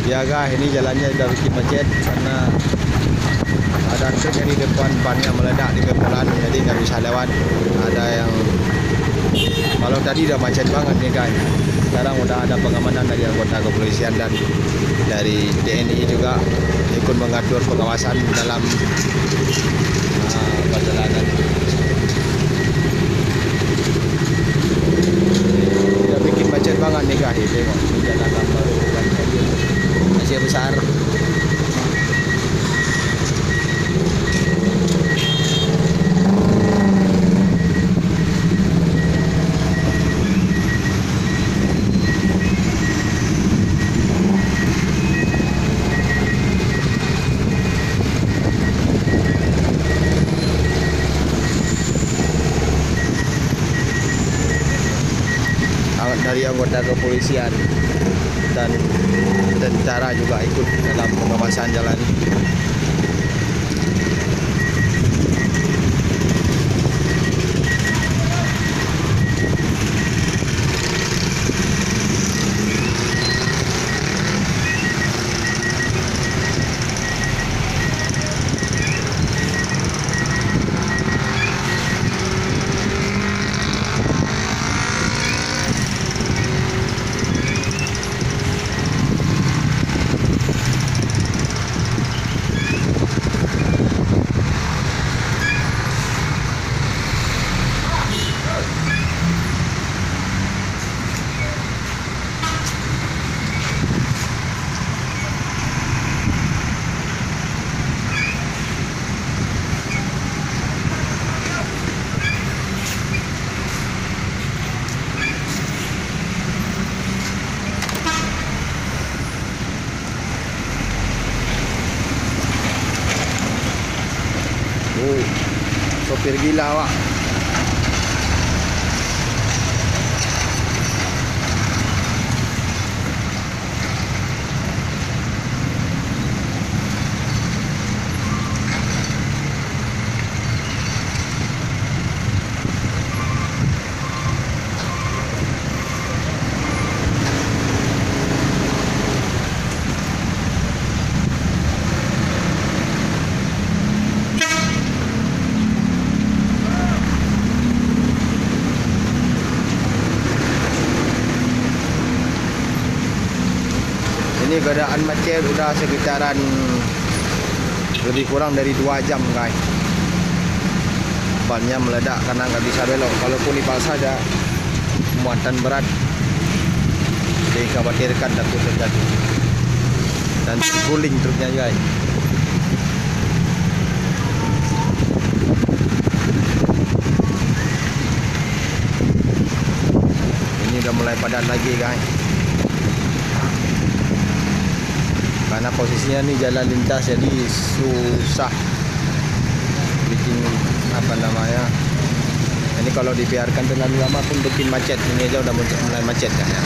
Ya guys, ini jalannya udah bikin macet karena ada truk yang di depan, bannya meledak di bempelan, jadi nggak bisa lewat. Ada yang kalau tadi udah macet banget nih guys. Sekarang udah ada pengamanan dari anggota kepolisian dan dari TNI juga ikut mengatur pengawasan dalam perjalanan. Udah bikin macet banget nih guys. Tengok jalan baru masih besar. Dari anggota kepolisian dan tentara juga ikut dalam pengawasan jalan. Sopir gila awak. Ini keadaan macet udah sekitaran lebih kurang dari 2 jam guys. Bannya meledak karena nggak bisa belok. Kalaupun dipaksa ada muatan berat, dikhawatirkan takut terjadi dan terguling truknya guys. Ini udah mulai padat lagi guys. Karena posisinya nih jalan lintas, jadi susah bikin apa namanya. Ini kalau dibiarkan terlalu lama pun bikin macet. Ini aja udah mulai macet kan ya.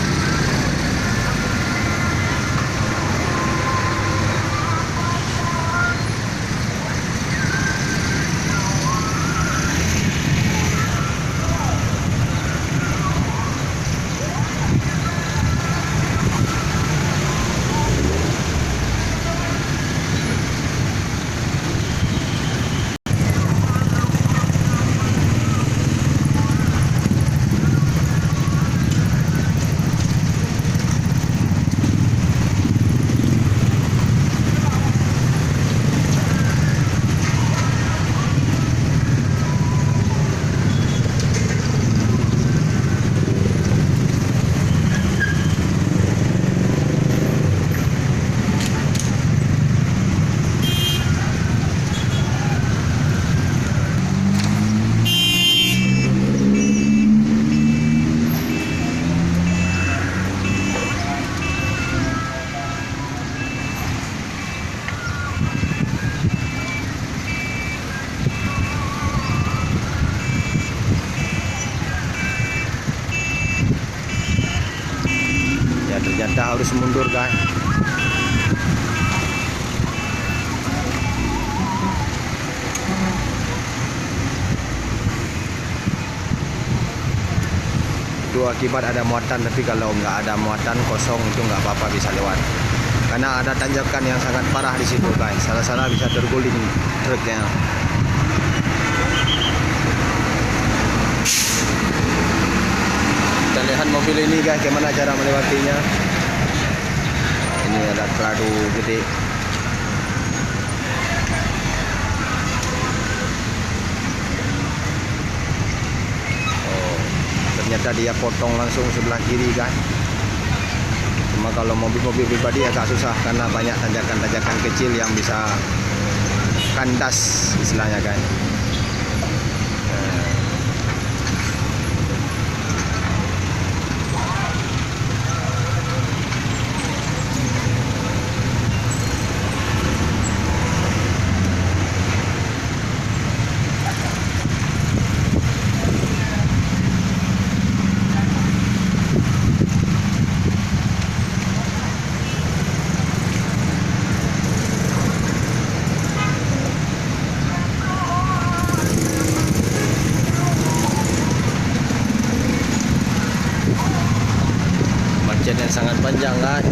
Ternyata harus mundur guys. kedua akibat ada muatan, tapi kalau nggak ada muatan kosong itu nggak apa-apa bisa lewat. Karena ada tanjakan yang sangat parah di situ guys. Salah-salah bisa terguling truknya. Kita lihat mobil ini guys, bagaimana cara melewatinya. Ini ada terlalu gede. Ternyata dia potong langsung sebelah kiri kan. Cuma kalau mobil-mobil pribadi agak susah karena banyak tanjakan-tanjakan kecil yang bisa kandas istilahnya kan. Macet yang sangat panjang kan.